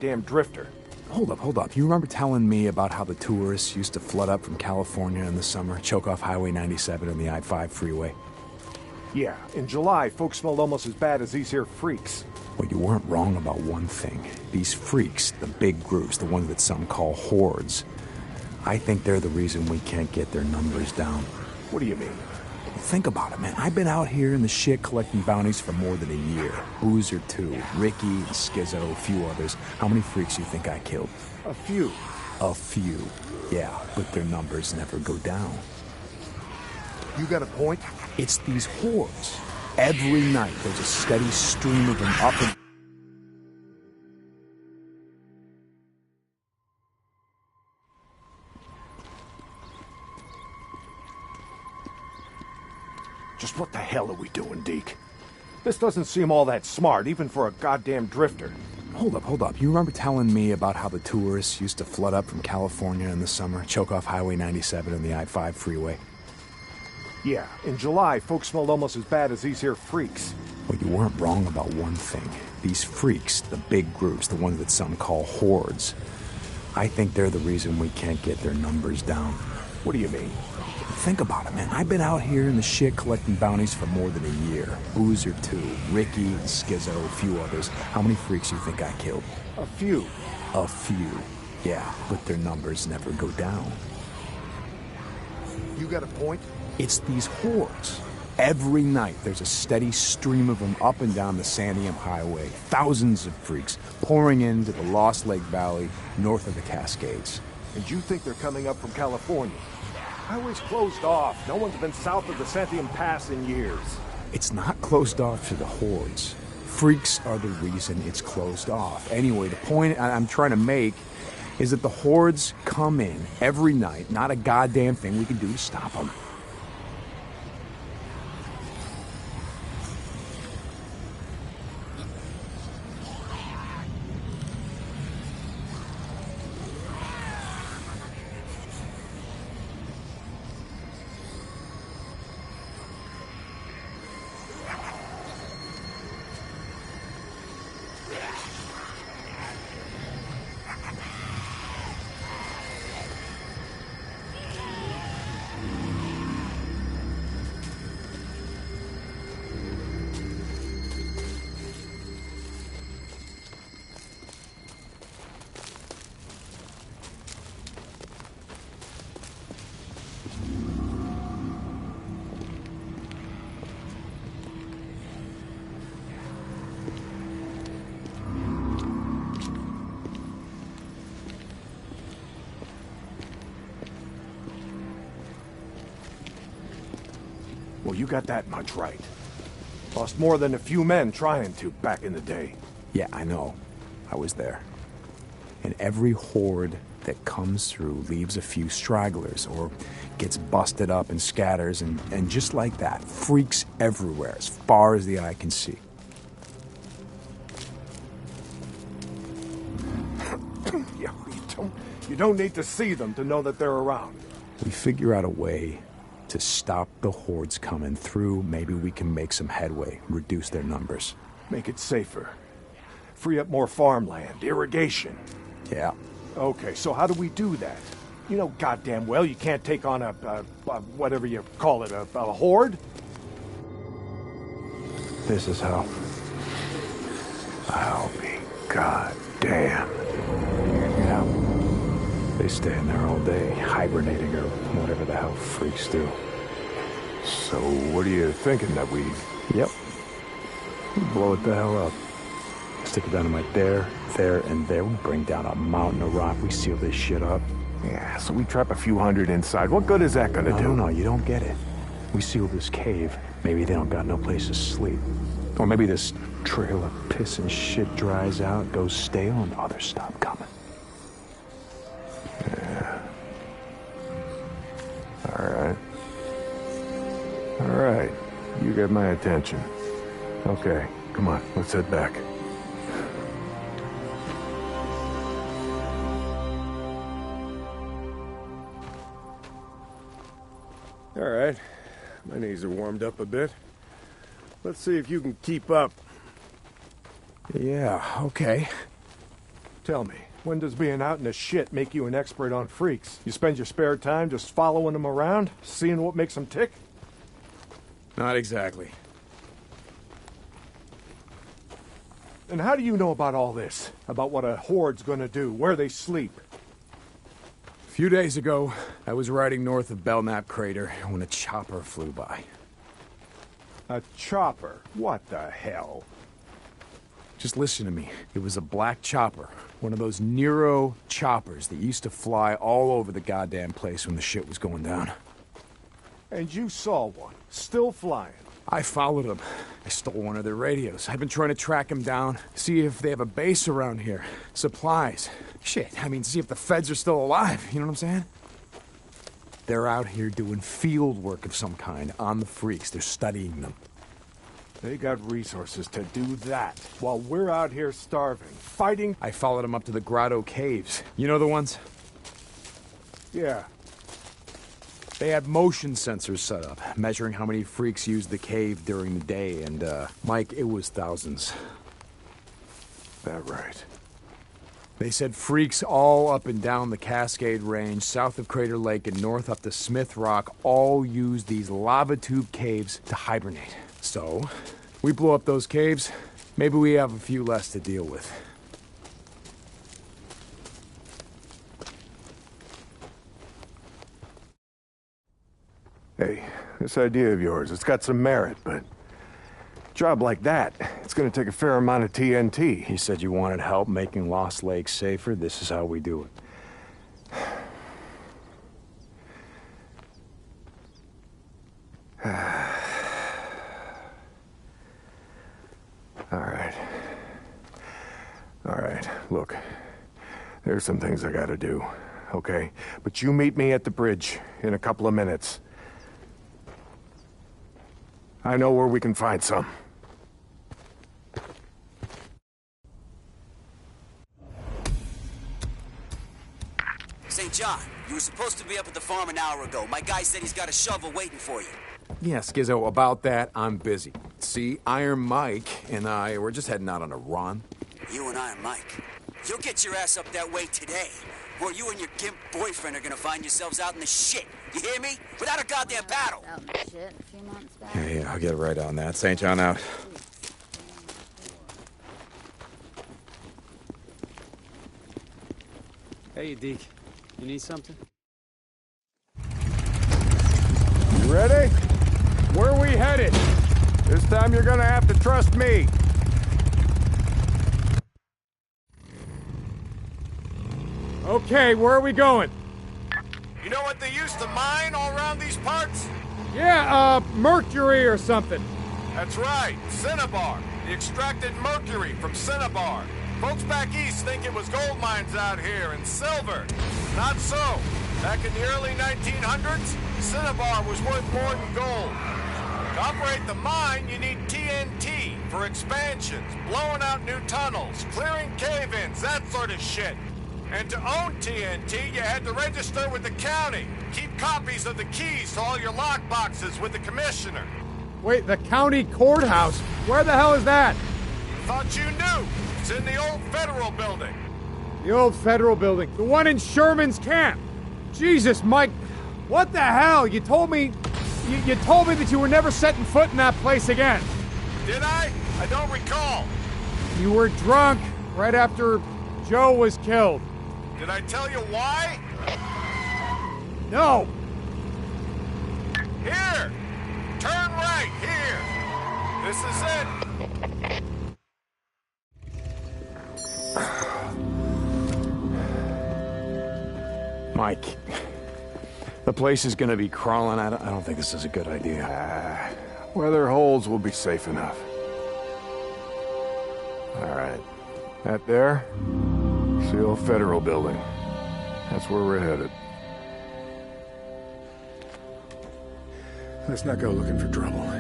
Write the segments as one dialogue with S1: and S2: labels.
S1: damn drifter.
S2: Hold up. You remember telling me about how the tourists used to flood up from California in the summer, choke off Highway 97 and the I-5 freeway?
S1: Yeah, in July, folks smelled almost as bad as these here freaks.
S2: Well, you weren't wrong about one thing. These freaks, the big groups, the ones that some call hordes, I think they're the reason we can't get their numbers down.
S1: What do you mean?
S2: Think about it, man. I've been out here in the shit collecting bounties for more than a year. Boozer, too. Ricky, Skizzo, a few others. How many freaks do you think I killed?
S1: A few.
S2: A few. Yeah, but their numbers never go down.
S1: You got a point?
S2: It's these hordes. Every night there's a steady stream of them up and...
S1: Just what the hell are we doing, Deke? This doesn't seem all that smart, even for a goddamn drifter.
S2: Hold up. You remember telling me about how the tourists used to flood up from California in the summer, choke off Highway 97 and the I-5 freeway?
S1: Yeah, in July, folks smelled almost as bad as these here freaks.
S2: Well, you weren't wrong about one thing. These freaks, the big groups, the ones that some call hordes, I think they're the reason we can't get their numbers down.
S1: What do you mean?
S2: Think about it, man. I've been out here in the shit collecting bounties for more than a year. Boozer, too. Ricky, Skizzo, a few others. How many freaks do you think I killed?
S1: A few.
S2: A few. Yeah, but their numbers never go down.
S1: You got a point?
S2: It's these hordes. Every night there's a steady stream of them up and down the Santiam Highway. Thousands of freaks pouring into the Lost Lake Valley north of the Cascades.
S1: And you think they're coming up from California? Highway's closed off. No one's been south of the Santiam Pass in years.
S2: It's not closed off to the hordes. Freaks are the reason it's closed off. Anyway, the point I'm trying to make is that the hordes come in every night. Not a goddamn thing we can do to stop them.
S1: Well, you got that much right. Lost more than a few men trying to back in the day.
S2: Yeah, I know. I was there. And every horde that comes through leaves a few stragglers or gets busted up and scatters, and just like that, freaks everywhere as far as the eye can see.
S1: Yeah, you don't need to see them to know that they're around.
S2: We figure out a way to stop the hordes coming through. Maybe we can make some headway, reduce their numbers.
S1: Make it safer. Free up more farmland, irrigation.
S2: Yeah.
S1: Okay, so how do we do that? You know goddamn well you can't take on a whatever you call it, a horde?
S2: This is how.
S1: I'll be goddamn.
S2: Yeah. They stay in there all day, hibernating or whatever the hell freaks do.
S1: So what are you thinking, that we...
S2: Yep. Blow it the hell up. Stick it dynamite there, and there. We bring down a mountain of rock. We seal this shit up.
S1: Yeah, so we trap a few hundred inside. What good is that gonna do?
S2: No, you don't get it. We seal this cave. Maybe they don't got no place to sleep. Or maybe this trail of piss and shit dries out, goes stale, and others stop coming.
S1: Yeah. All right. You get my attention. Okay, come on, let's head back. All right. My knees are warmed up a bit. Let's see if you can keep up.
S2: Yeah, okay.
S1: Tell me, when does being out in the shit make you an expert on freaks? You spend your spare time just following them around, seeing what makes them tick?
S2: Not exactly.
S1: And how do you know about all this? About what a Hoarde's gonna do, where they sleep?
S2: A few days ago, I was riding north of Belknap Crater when a chopper flew by.
S1: A chopper? What the hell?
S2: Just listen to me. It was a black chopper. One of those Nero choppers that used to fly all over the goddamn place when the shit was going down.
S1: And you saw one, still flying.
S2: I followed them. I stole one of their radios. I've been trying to track them down, see if they have a base around here. Supplies. Shit, I mean, see if the feds are still alive. You know what I'm saying? They're out here doing field work of some kind on the freaks. They're studying them.
S1: They got resources to do that, while we're out here starving, fighting.
S2: I followed them up to the Grotto Caves. You know the ones?
S1: Yeah.
S2: They had motion sensors set up, measuring how many freaks used the cave during the day, and, Mike, it was thousands.
S1: That right.
S2: They said freaks all up and down the Cascade Range, south of Crater Lake and north up to Smith Rock, all used these lava tube caves to hibernate. So, we blow up those caves, maybe we have a few less to deal with.
S1: Hey, this idea of yours, it's got some merit, but a job like that, it's gonna take a fair amount of TNT.
S2: You said you wanted help making Lost Lake safer. This is how we do it. All right, look. There's some things I gotta do, okay? But you meet me at the bridge in a couple of minutes. I know where we can find some.
S3: St. John, you were supposed to be up at the farm an hour ago. My guy said he's got a shovel waiting for you.
S2: Yeah, Skizzo, about that, I'm busy. See, Iron Mike and I, we're just heading out on a run.
S3: You and Iron Mike. You'll get your ass up that way today, or you and your gimp boyfriend are gonna find yourselves out in the shit. You hear me? Without a goddamn paddle.
S4: Out in the shit a few months back.
S2: Yeah, I'll get right on that. St. John out.
S5: Hey, Deke. You need something?
S1: You ready? Where are we headed? This time you're gonna have to trust me.
S6: Okay, where are we going?
S1: You know what they used to mine all around these parts?
S6: Yeah, mercury or something.
S1: That's right, cinnabar. The extracted mercury from cinnabar. Folks back east think it was gold mines out here and silver. Not so. Back in the early 1900s, cinnabar was worth more than gold. To operate the mine, you need TNT for expansions, blowing out new tunnels, clearing cave-ins, that sort of shit. And to own TNT, you had to register with the county. Keep copies of the keys to all your lock boxes with the commissioner.
S6: Wait, the county courthouse? Where the hell is that?
S1: Thought you knew. It's in the old federal building.
S6: The old federal building. The one in Sherman's camp. Jesus, Mike. What the hell? You told me... You told me that you were never setting foot in that place again.
S1: Did I? I don't recall.
S6: You were drunk right after Joe was killed.
S1: Did I tell you why?
S6: No.
S1: Here! Turn right, here! This is it!
S2: Mike, the place is gonna be crawling. I don't think this is a good idea.
S1: Weather holes will be safe enough. All right. That there? It's the old federal building. That's where we're headed. Let's not go looking for trouble.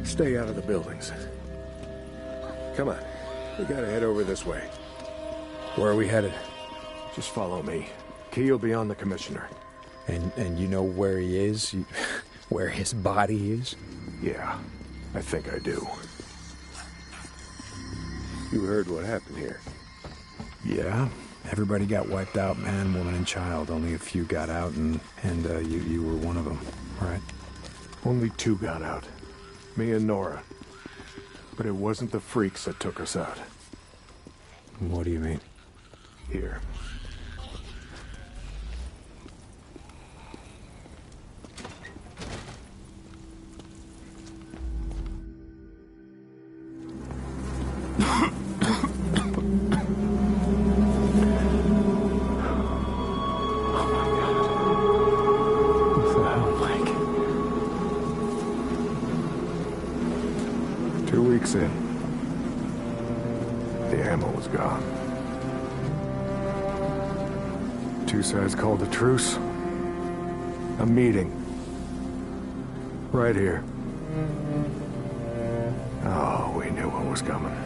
S1: Stay out of the buildings. Come on. We gotta head over this way.
S2: Where are we headed?
S1: Just follow me. Key will be on the commissioner.
S2: And you know where he is? Where his body is?
S1: Yeah, I think I do. You heard what happened here.
S2: Yeah, everybody got wiped out, man, woman, and child. Only a few got out, and you were one of them, right?
S7: Only 2 got out. Me and Nora. But it wasn't the freaks that took us out.
S2: What do you mean?
S7: Here. In. The ammo was gone. 2 sides called a truce. A meeting. Right here. Oh, we knew what was coming.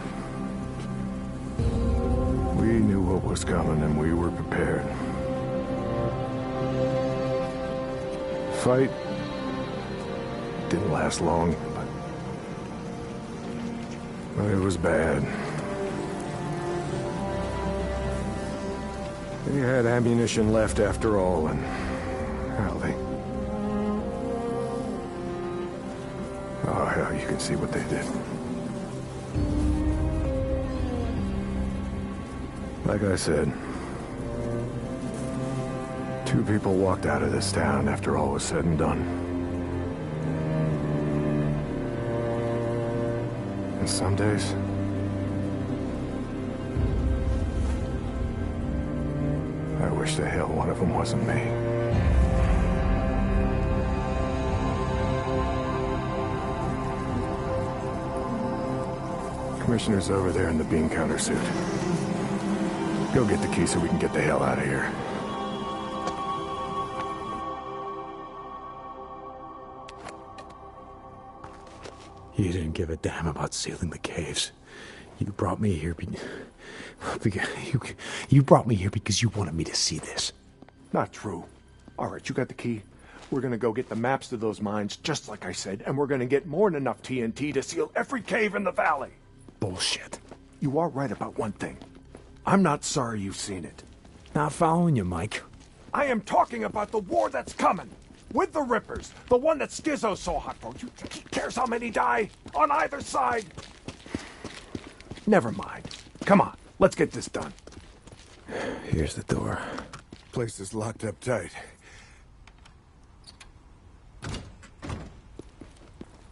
S7: We knew what was coming and we were prepared. Fight didn't last long. It was bad. They had ammunition left after all, and... hell, oh, hell, you can see what they did. Like I said, 2 people walked out of this town after all was said and done. And some days, I wish the hell one of them wasn't me. Commissioner's over there in the bean counter suit. Go get the key so we can get the hell out of here.
S2: You didn't give a damn about sealing the caves. You brought me here you brought me here because you wanted me to see this.
S7: Not true. All right, you got the key. We're gonna go get the maps to those mines, just like I said, and we're gonna get more than enough TNT to seal every cave in the valley.
S2: Bullshit.
S7: You are right about one thing. I'm not sorry you've seen it.
S2: Not following you, Mike.
S7: I am talking about the war that's coming. With the Rippers, the one that Skizzo's so hot for. You think he cares how many die? On either side? Never mind. Come on, let's get this done.
S2: Here's the door.
S7: Place is locked up tight.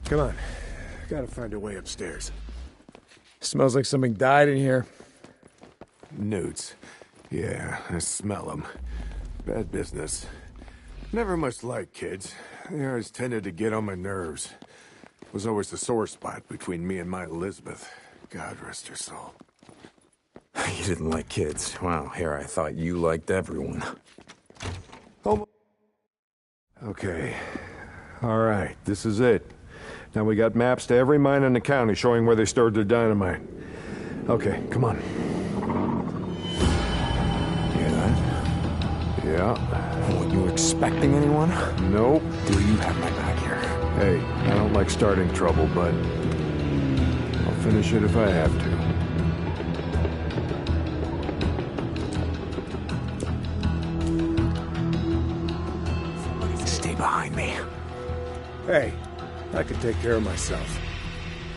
S7: Come on. Gotta find a way upstairs.
S6: Smells like something died in here.
S7: Newts. Yeah, I smell them. Bad business. Never much liked kids. They always tended to get on my nerves. Was always the sore spot between me and my Elizabeth. God rest her soul.
S2: You didn't like kids. Wow, here I thought you liked everyone.
S7: Oh. Okay. All right, this is it. Now we got maps to every mine in the county showing where they stored their dynamite. Okay, come on.
S2: Hear that?
S7: Yeah.
S2: What, you expecting anyone?
S7: Nope.
S2: Do you have my back here?
S7: Hey, I don't like starting trouble, but I'll finish it if I have to.
S2: Stay behind me.
S7: Hey, I can take care of myself.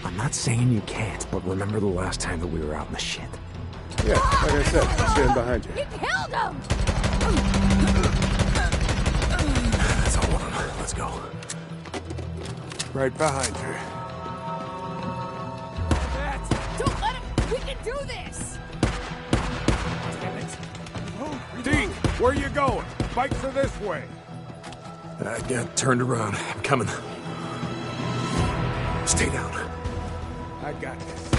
S2: I'm not saying you can't, but remember the last time that we were out in the shit?
S7: Yeah, like I said, I'll stand behind you.
S4: You killed him!
S2: That's all of them. Let's go.
S7: Right behind you.
S4: Don't let him! We can do this!
S6: Damn it.
S7: Deke, where you going? Bikes are this way.
S2: I got turned around. I'm coming. Stay down.
S7: I got this.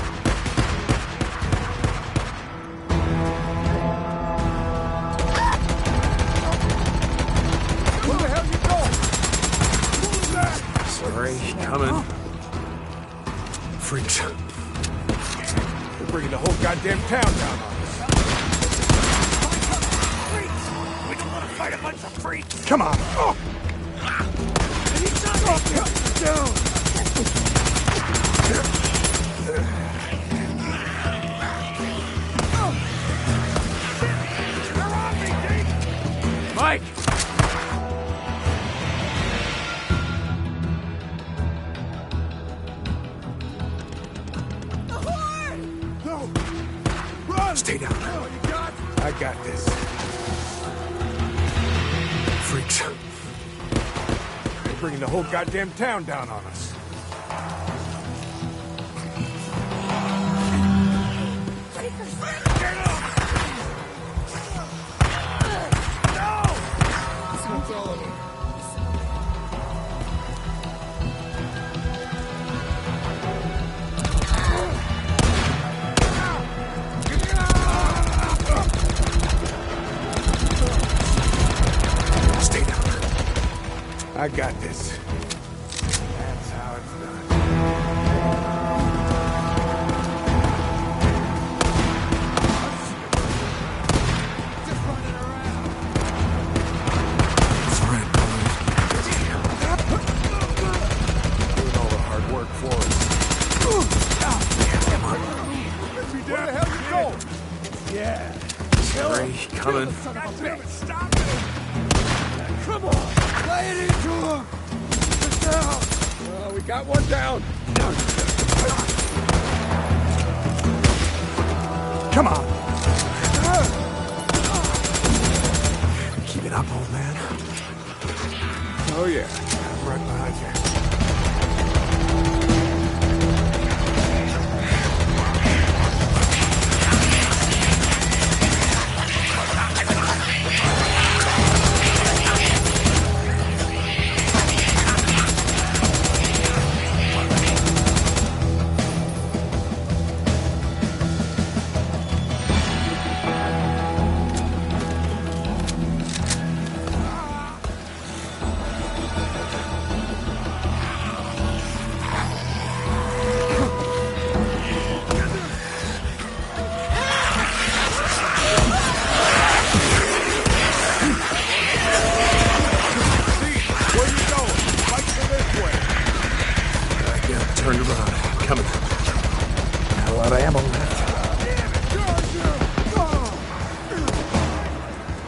S7: Where the hell you going? What was that?
S2: Sorry, coming. Freaks.
S7: They're bringing the whole goddamn town down on us. Freaks! We don't want to fight a bunch of freaks! Come on! Oh! Down!
S6: Mike!
S7: No! Run!
S2: Stay down.
S7: Oh, you got it. I got this.
S2: Freaks.
S7: They're bringing the whole goddamn town down on us.
S2: Stay down.
S7: I got this. That's how it's done.
S2: Fine, boys.
S7: Doing all the hard work for us.
S2: Come on.
S7: Where the hell you going? Yeah.
S2: Sorry, coming.
S7: Stop it! Come on! Lay it into him! Get down! We got one down.
S2: Come on. Keep it up, old man.
S7: Oh yeah, I'm right behind you.
S2: Turned around. Coming. Got a lot of ammo left.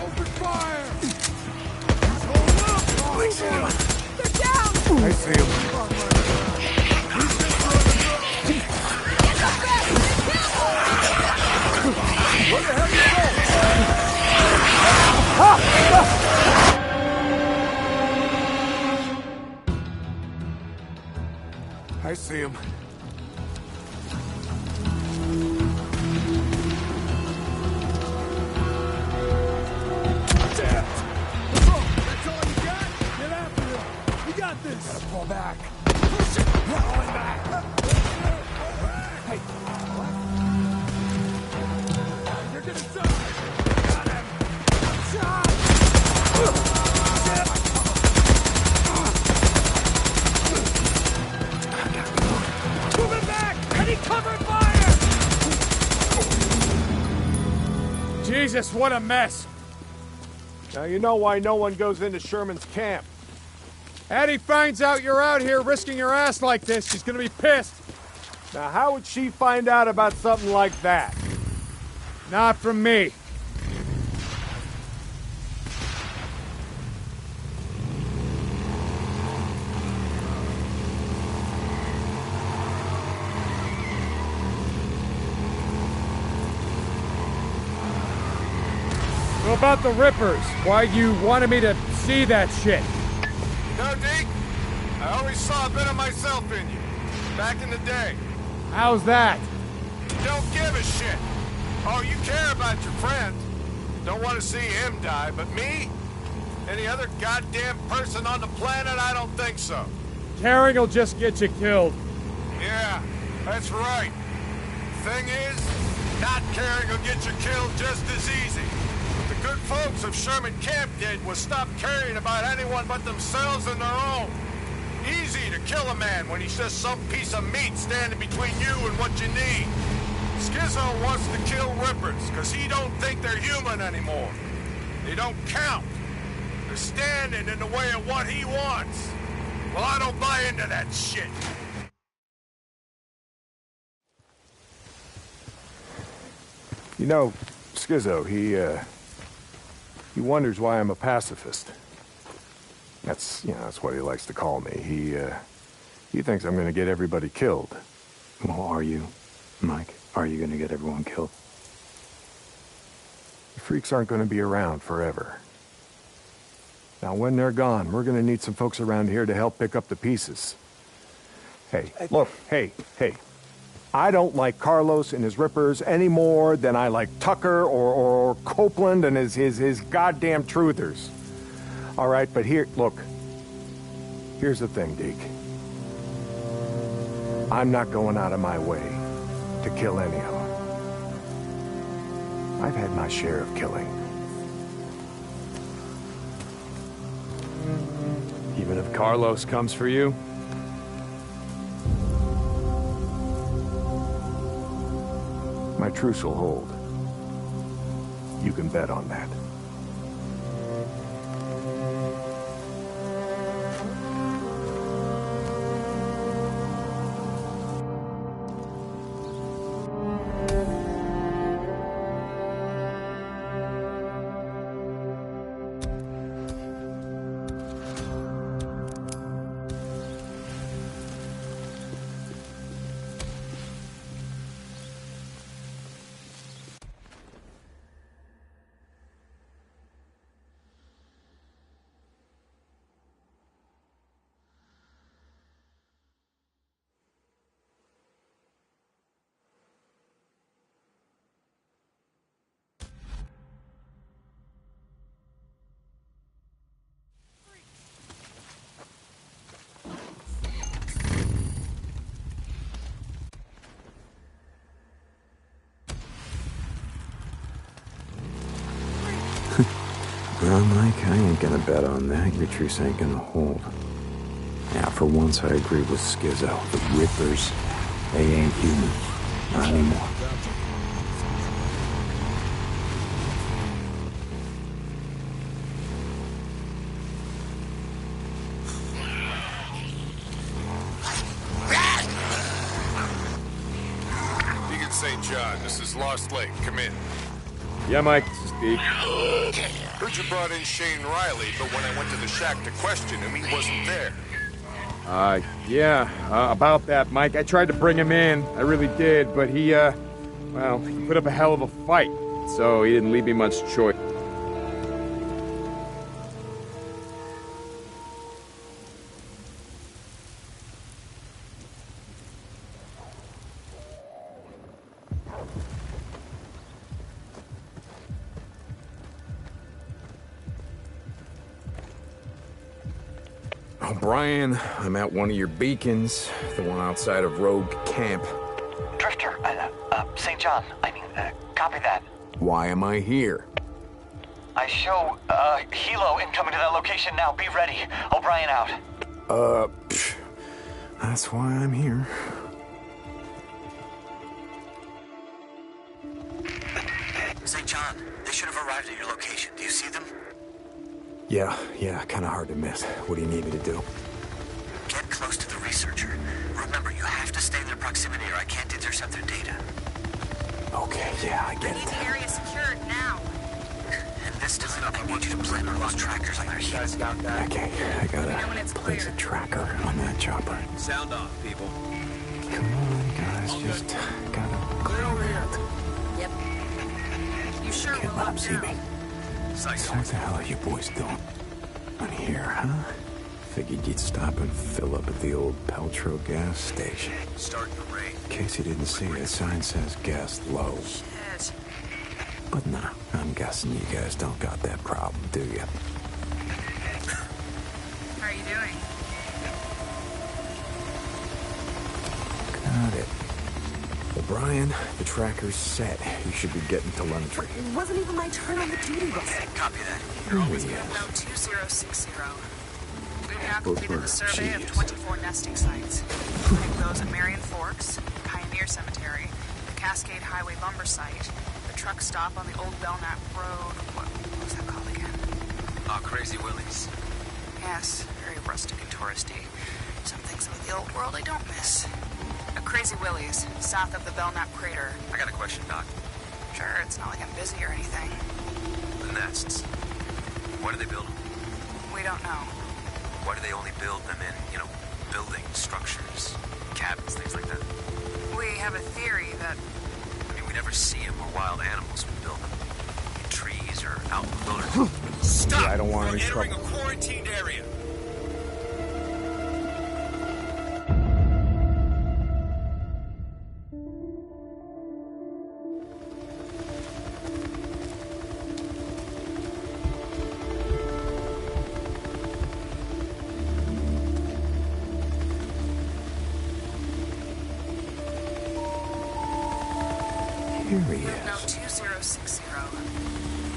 S7: Open fire!
S2: Mike's in.
S4: They're down!
S7: I see him. Where the hell you going? I see him. That's all you got? Get after him. We got this. Gotta pull back. Push it. Pulling back. Hey. You're gonna die. Got him. Shot. Moving back. I need cover fire.
S6: Jesus, what a mess!
S7: Now you know why no one goes into Sherman's camp.
S6: Addie finds out you're out here risking your ass like this, she's gonna be pissed.
S7: Now how would she find out about something like that?
S6: Not from me. So about the Rippers, why you wanted me to see that shit?
S1: No, Deke? I always saw a bit of myself in you. Back in the day.
S6: How's that?
S1: You don't give a shit. Oh, you care about your friend. Don't want to see him die, but me? Any other goddamn person on the planet? I don't think so.
S6: Caring will just get you killed.
S1: Yeah, that's right. Thing is, not caring will get you killed just as easy. What the good folks of Sherman Camp did was stop caring about anyone but themselves and their own. Easy to kill a man when he's just some piece of meat standing between you and what you need. Skizzo wants to kill Rippers because he don't think they're human anymore. They don't count. They're standing in the way of what he wants. Well, I don't buy into that shit.
S7: You know, Skizzo, He wonders why I'm a pacifist. That's what he likes to call me. He thinks I'm gonna get everybody killed.
S2: Well, are you, Mike? Are you gonna get everyone killed?
S7: The freaks aren't gonna be around forever. Now, when they're gone, we're gonna need some folks around here to help pick up the pieces. Hey, look, hey. I don't like Carlos and his rippers any more than I like Tucker or Copeland and his goddamn truthers. All right, but here's the thing, Deke. I'm not going out of my way to kill any of them. I've had my share of killing.
S2: Even if Carlos comes for you?
S7: My truce will hold. You can bet on that.
S2: Well, Mike, I ain't gonna bet on that. Your truce ain't gonna hold. Yeah, for once I agree with Skizzo. The Rippers, they ain't human. Not anymore.
S1: Deacon St. John, this is Lost Lake. Come in.
S6: Yeah, Mike, this is Deke.
S1: Heard you brought in Shane Riley, but when I went to the shack to question him, he wasn't there.
S6: About that, Mike. I tried to bring him in. I really did, but he put up a hell of a fight, so he didn't leave me much choice.
S2: O'Brien, I'm at one of your beacons, the one outside of Rogue Camp.
S8: Drifter, St. John, copy that.
S2: Why am I here?
S8: I show, Hilo incoming to that location now. Be ready. O'Brien out.
S2: That's why I'm here.
S3: St. John, they should have arrived at your location. Do you see them?
S2: Yeah, kinda hard to miss. What do you need me to do?
S3: Get close to the researcher. Remember, you have to stay in their proximity or I can't intercept their data.
S2: Okay, yeah, I get
S4: I need
S2: it.
S4: the area secured now.
S3: And this time, I need you to plant one of those trackers on their heels.
S2: Okay, I gotta place a tracker on that chopper.
S3: Sound off, people.
S2: Come on, guys, just gotta clear out.
S4: Yep. You sure
S2: Can't
S4: will
S2: let
S4: up
S2: them see
S4: now.
S2: me. So what the hell are you boys doing on here, huh? Figured you'd stop and fill up at the old Peltro gas station.
S3: Starting to rain.
S2: In case you didn't see, the sign says gas low.
S4: Shit.
S2: But nah, I'm guessing you guys don't got that problem, do you?
S4: How are you doing?
S2: Got it. O'Brien, the tracker's set. You should be getting telemetry.
S9: It wasn't even my turn on the duty bus.
S3: Copy that.
S2: You're always
S4: About 2060. We've now
S2: Both
S4: completed
S2: were
S4: the survey of
S2: genius.
S4: 24 nesting sites, including those at Marion Forks, Pioneer Cemetery, the Cascade Highway lumber site, the truck stop on the old Belknap Road. What was that called again?
S3: Crazy Willies.
S4: Yes, very rustic and touristy. Some things about the old world I don't miss. Crazy Willie's, south of the Belknap crater.
S3: I got a question, Doc.
S4: Sure, it's not like I'm busy or anything.
S3: The nests.
S10: Why do they build them?
S4: We don't know.
S10: Why do they only build them in, buildings, structures, cabins, things like that?
S4: We have a theory that...
S10: I mean, we never see them where wild animals would build them. In trees or out in the wilderness.
S1: Stop!
S2: Yeah, I don't want
S1: We're
S2: any
S1: entering
S2: trouble.
S1: a quarantined area.
S2: Here he
S4: No,
S2: is.
S4: 2060.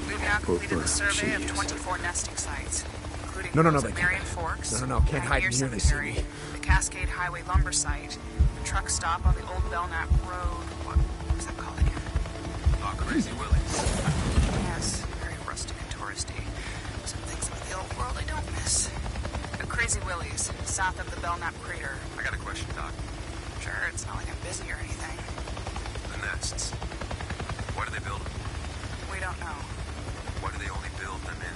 S4: We've now completed the survey of 24 nesting sites, including
S2: No,
S4: those
S2: they
S4: at
S2: can't.
S4: Marion Forks,
S2: No, can't hide
S4: Pioneer
S2: in here, they see
S4: Cemetery,
S2: me.
S4: the Cascade Highway lumber site, the truck stop on the old Belknap Road. What was that called again?
S10: Oh, Crazy Willie's.
S4: Yes, very rustic and touristy. Some things about the old world I don't miss. The Crazy Willie's, south of the Belknap crater.
S10: I got a question, Doc.
S4: Sure, it's not like I'm busy or anything.
S10: The nests. Why do they build them?
S4: We don't know.
S10: Why do they only build them in,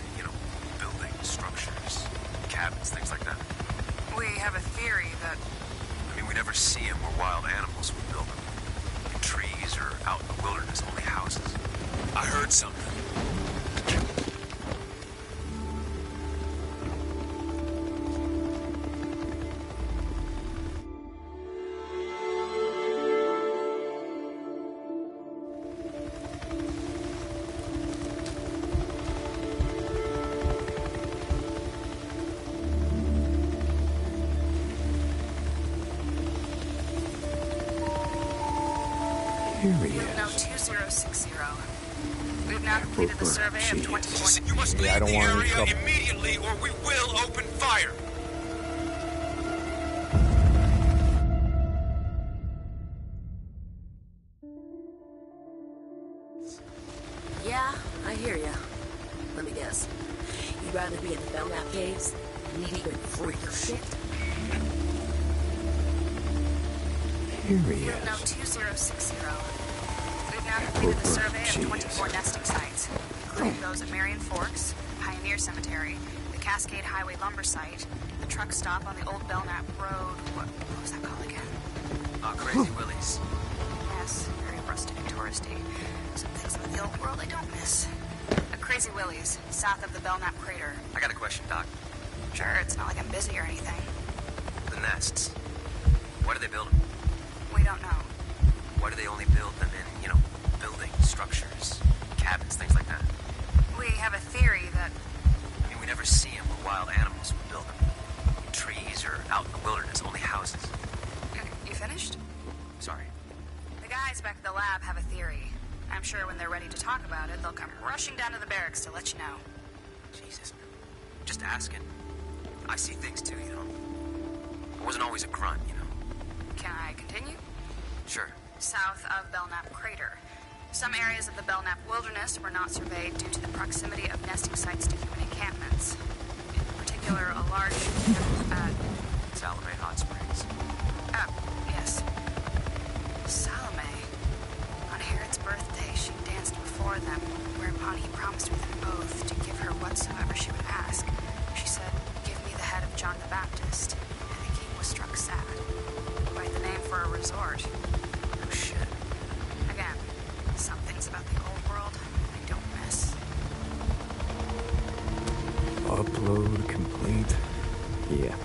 S10: buildings, structures, cabins, things like that?
S4: We have a theory that...
S10: I mean, we never see them where wild animals would build them. In trees or out in the wilderness, only houses.
S1: I heard something.
S2: Here he
S4: No,
S2: is.
S4: 2060. We've now completed the survey of 24...
S1: You must
S2: Yeah, I
S1: leave
S2: don't
S1: the
S2: want any
S1: area
S2: trouble.
S1: immediately or we will open fire.
S9: Yeah, I hear ya. Let me guess. You'd rather be in the Belknap caves? Needing freaker shit?
S2: Here he
S4: No,
S2: is.
S4: 2060. We've now completed the survey of
S2: Jeez.
S4: 24 nesting sites, including those at Marion Forks, Pioneer Cemetery, the Cascade Highway lumber site, the truck stop on the old Belknap Road. What was that called again?
S10: Oh, Crazy Willie's.
S4: Yes, very rustic and touristy. Some things about the old world I don't miss. The Crazy Willie's, south of the Belknap crater.
S10: I got a question, Doc.
S4: Sure, it's not like I'm busy or anything.
S10: The nests. Why do they build them?
S4: We don't know.
S10: Why do they only build them in, buildings, structures, cabins, things like that?
S4: We have a theory that...
S10: I mean, we never see them where wild animals would build them. In trees or out in the wilderness, only houses.
S4: You finished?
S10: Sorry.
S4: The guys back at the lab have a theory. I'm sure when they're ready to talk about it, they'll come rushing down to the barracks to let you know.
S10: Jesus. Just asking. I see things too, I wasn't always a grunt,
S4: Can I continue?
S10: Sure.
S4: South of Belknap crater. Some areas of the Belknap wilderness were not surveyed due to the proximity of nesting sites to human encampments. In particular, a large...
S10: Salome Hot Springs.
S4: Yes. Salome. On Herod's birthday, she danced before them, whereupon he promised with an oath to give her whatsoever she would ask. She said, "Give me the head of John the Baptist," and the king was struck sad. Quite the name for a resort.
S10: Oh, shit.
S4: Again, some things about the old world I don't miss.
S2: Upload complete. Yeah.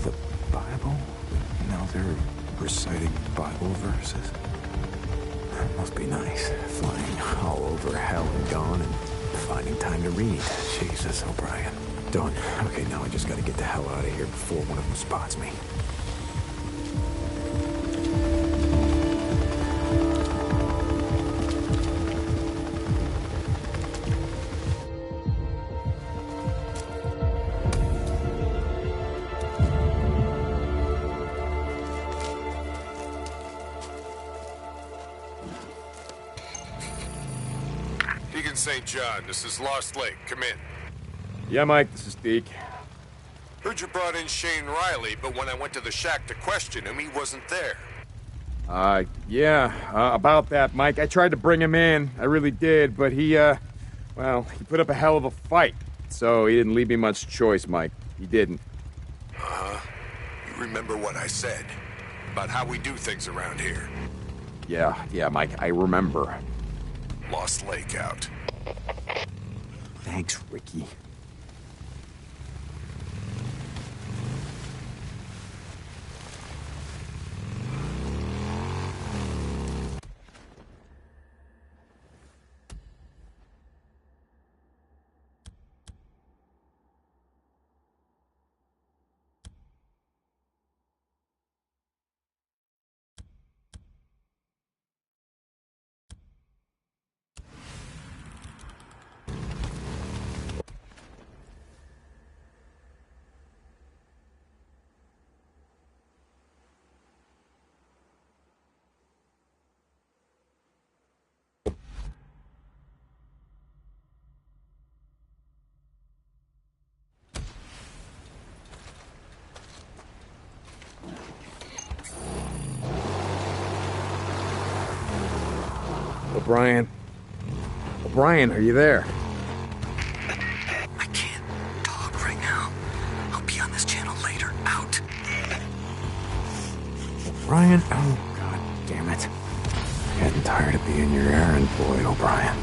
S2: The Bible? Now they're reciting Bible verses. That must be nice. Flying all over hell and gone and finding time to read. Jesus, O'Brien. Done. Okay, now I just gotta get the hell out of here before one of them spots me.
S1: Deacon St. John, this is Lost Lake. Come in.
S6: Yeah, Mike, this is Deke.
S1: Heard you brought in Shane Riley, but when I went to the shack to question him, he wasn't there.
S6: About that, Mike. I tried to bring him in. I really did, but he put up a hell of a fight.
S2: So, he didn't leave me much choice, Mike. He didn't.
S7: Uh-huh. You remember what I said about how we do things around here?
S2: Yeah, Mike, I remember.
S7: Lost Lake out.
S2: Thanks, Ricky. O'Brien, are you there?
S10: I can't talk right now. I'll be on this channel later. Out.
S2: O'Brien? Oh, god damn it. Getting tired of being your errand boy, O'Brien.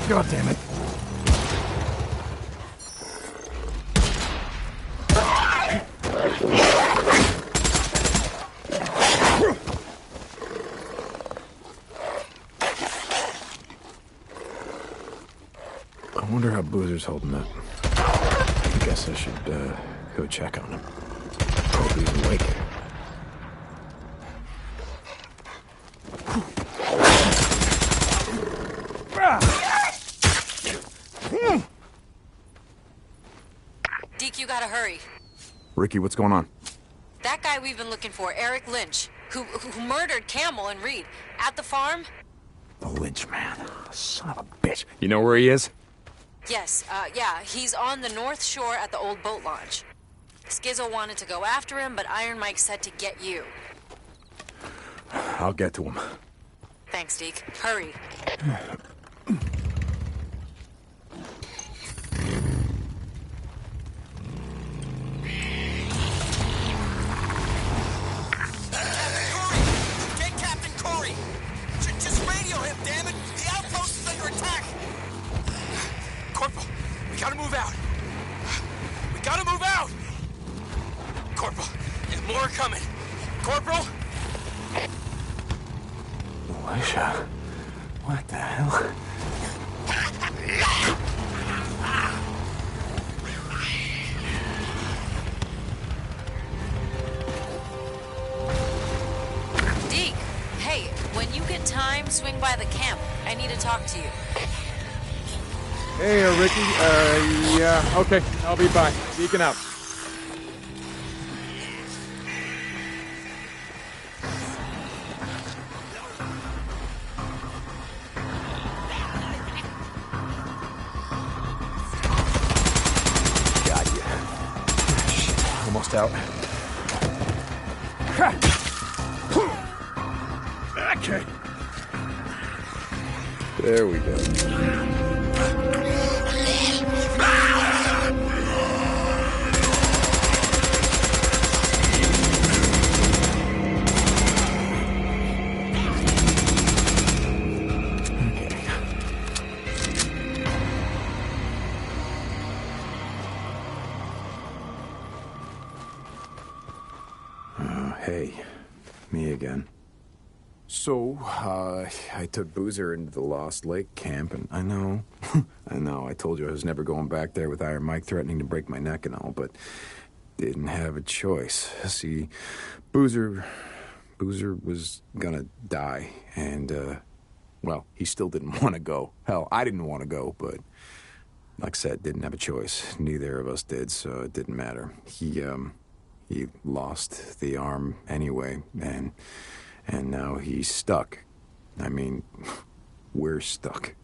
S2: God damn it. I wonder how Boozer's holding up. I guess I should, go check on him. Hope he's awake.
S11: Deke, you gotta hurry.
S2: Ricky, what's going on?
S11: That guy we've been looking for, Eric Lynch, who murdered Campbell and Reed at the farm.
S2: The Lynch man. Son of a bitch. You know where he is?
S11: Yes, yeah, he's on the North Shore at the old boat launch. Skizzo wanted to go after him, but Iron Mike said to get you.
S2: I'll get to him.
S11: Thanks, Deke. Hurry.
S3: Get Captain Corey! Just radio him, damn it! The outpost is under attack!
S10: Corporal, we gotta move out. We gotta move out! Corporal, there's more coming. Corporal?
S2: Alicia? What the hell?
S11: Deke, hey, when you get time, swing by the camp. I need to talk to you.
S6: Hey, Ricky. Yeah, okay. I'll be by. Deacon out.
S2: Got you. Shit, almost out. Okay. There we go. Hey, me again. So, I took Boozer into the Lost Lake camp, and I know, I told you I was never going back there with Iron Mike threatening to break my neck and all, but didn't have a choice. See, Boozer was gonna die, and, well, he still didn't want to go. Hell, I didn't want to go, but, like I said, didn't have a choice. Neither of us did, so it didn't matter. He lost the arm anyway, and now he's stuck. I mean, we're stuck.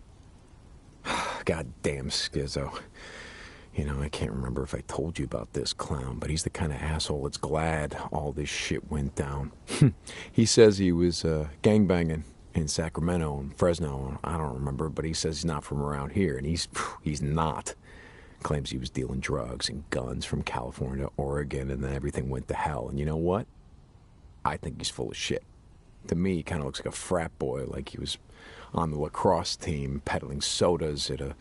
S2: Goddamn Skizzo. You know, I can't remember if I told you about this clown, but he's the kind of asshole that's glad all this shit went down. He says he was gangbanging in Sacramento and Fresno. I don't remember, but he says he's not from around here, and he's not. Claims he was dealing drugs and guns from California to Oregon, and then everything went to hell. And you know what? I think he's full of shit. To me, he kind of looks like a frat boy, like he was on the lacrosse team peddling sodas at a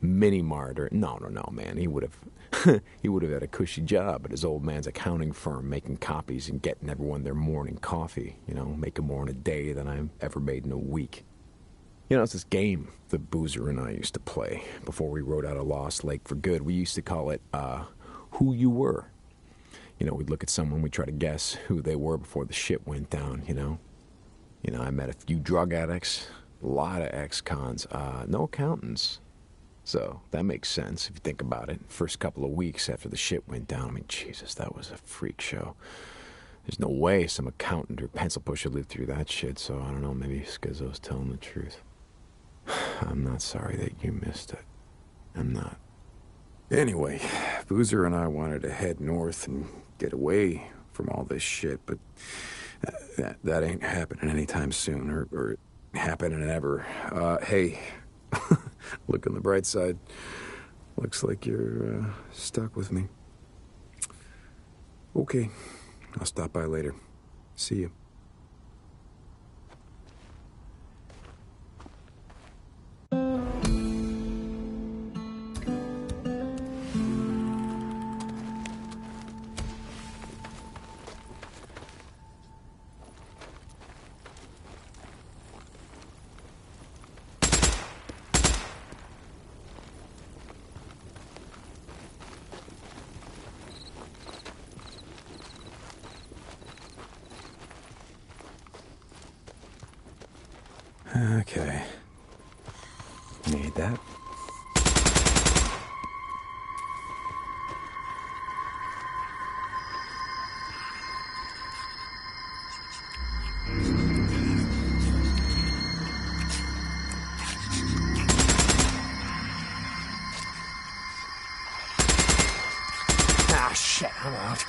S2: mini-mart. Or no, man. He would have he would have had a cushy job at his old man's accounting firm, making copies and getting everyone their morning coffee. You know, making more in a day than I've ever made in a week. You know, it's this game the Boozer and I used to play before we rode out of Lost Lake for good. We used to call it, Who You Were. You know, we'd look at someone, we'd try to guess who they were before the shit went down, you know. You know, I met a few drug addicts, a lot of ex-cons, no accountants. So, that makes sense if you think about it. First couple of weeks after the shit went down, I mean, Jesus, that was a freak show. There's no way some accountant or pencil pusher lived through that shit, so I don't know, maybe Skizzo's telling the truth. I'm not sorry that you missed it. I'm not. Anyway, Boozer and I wanted to head north and get away from all this shit, but that ain't happening anytime soon, or happening ever. Hey, look on the bright side. Looks like you're stuck with me. Okay, I'll stop by later. See you. Okay. Need that. Ah, shit, I'm out.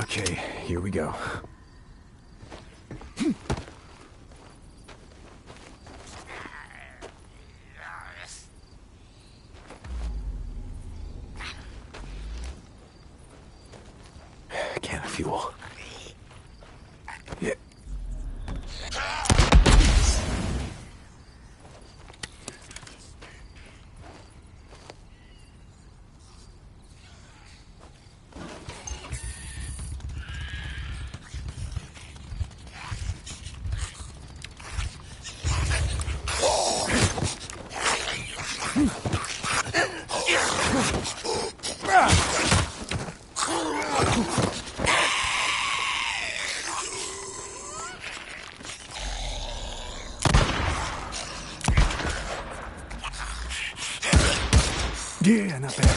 S2: Okay, here we go. Can of fuel. Yeah. Yeah, not bad.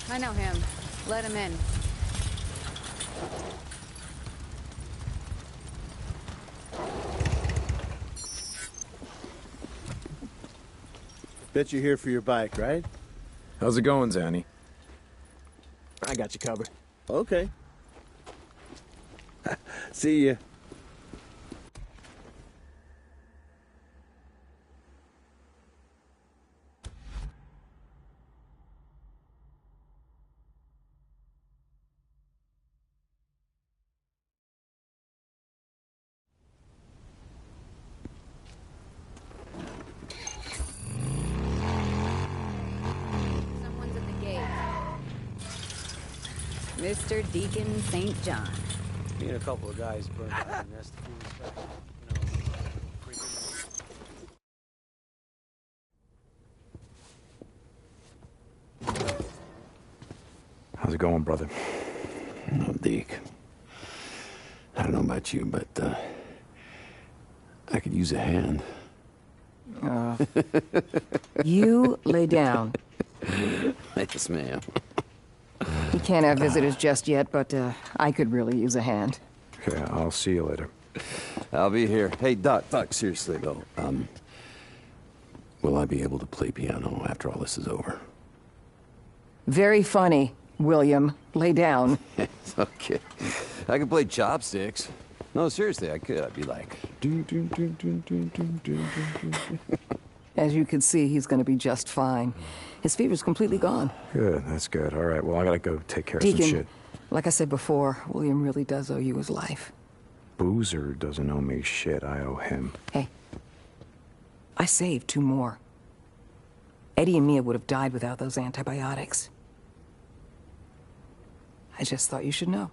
S4: I know him. Let him in.
S12: Bet you're here for your bike, right?
S2: How's it going, Zanny?
S12: I got you covered. Okay. See ya.
S13: Mr. Deacon St. John.
S5: Me and a couple of guys burned down the nest a few weeks back.
S2: How's it going, brother?
S14: No, Deke. I don't know about you, but, I could use a hand.
S15: You lay down.
S14: Yes, ma'am.
S15: You can't have visitors just yet, but I could really use a hand.
S2: Okay, I'll see you later.
S14: I'll be here. Hey, Doc, seriously, though, will I be able to play piano after all this is over?
S15: Very funny, William. Lay down.
S14: Okay. I could play chopsticks. No, seriously, I could. I'd be like...
S15: As you can see, he's going to be just fine. His fever's completely gone.
S2: Good, that's good. All right, well, I gotta go take care
S15: Deacon,
S2: of some shit.
S15: like I said before, William really does owe you his life.
S2: Boozer doesn't owe me shit. I owe him.
S15: Hey, I saved 2 more. Eddie and Mia would have died without those antibiotics. I just thought you should know.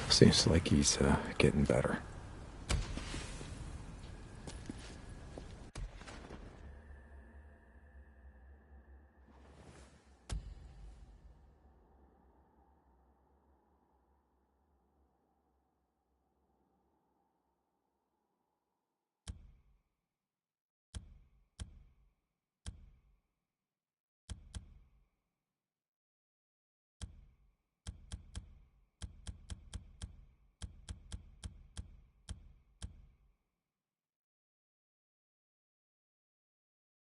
S2: Seems like he's getting better.